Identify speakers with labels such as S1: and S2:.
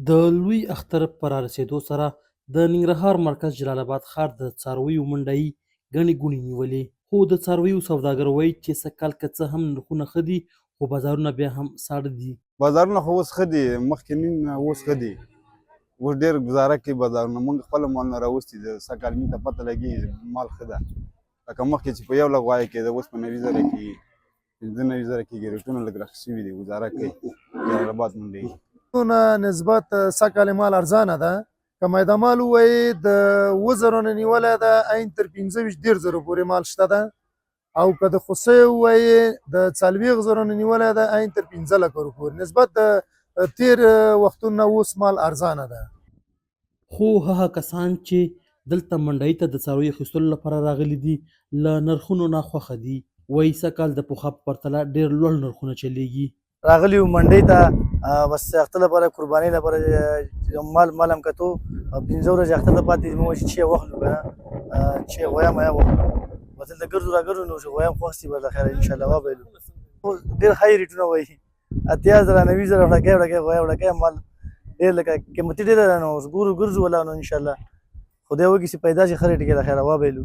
S1: د لوی اختر په رارسېدو سره د ننګرهار مرکز جلال آباد ښار د څارویو منډیي ګڼې ګوڼې نیولې، خو د څارویو سوداګر وایي چې سږکال که څه هم نرخونه ښه دي خو بازارونه بیا هم ساړه دي.
S2: بازارونه خو اوس ښه دي، مخکې نه اوس ښه دي، اوس ډېر ګزاره کوي بازارونه. موږ خپله مالونه راوستي دي، سږکال موږ ته پته لګېږي مال ښه ده، لکه مخکې چې په 1 لک غوایه کېده اوس په 90,000 کېږي، 15,000 کېږي. ریټونه لږ راښه شوي دي، ګزاره کوي جلال آباد منډۍ.
S3: نسبت سږکال مال ارزانه ده. که میده مال ووایي د 7,000 نه نیولی ده عین تر 15-20,000 پورې مال شته ده، او که د خوسیو ووایي د 40,000 نه نیولی ده عین تر 15 لکه پورې. نسبت د تیر وختونو نه اوس مال ارزانه ده.
S1: خو هغه کسان چې دلته منډۍ ته د څارویو اخیستلو لپاره راغلي دي له نرخونو ناخوښه دي. وایي سږکال د پخوا په پرتله ډېر لوړ نرخونه چلیږي.
S4: راغلی وو منډۍ ته بس اختر لپاره قربانۍ لپاره مال هم کتو 15 ورځې اختر ته پاتې دي. موږ وایي چې چی واخلو که نه چی غویا میا واخلو، بس دلته ګرځو را ګرځو نو چې غویا هم خوښ شي بس خیر انشاءالله وبایلو. ډېر های ریټونه وایي 80,000 90,000 وړکۍ وړکۍ مال ډېر لکه قیمتي ډېره ده، نو ګورو ګرځو ولا نو انشاءالله خدای وکړي چې پیدا شي ښه ریټ کې د خیره وبایلو.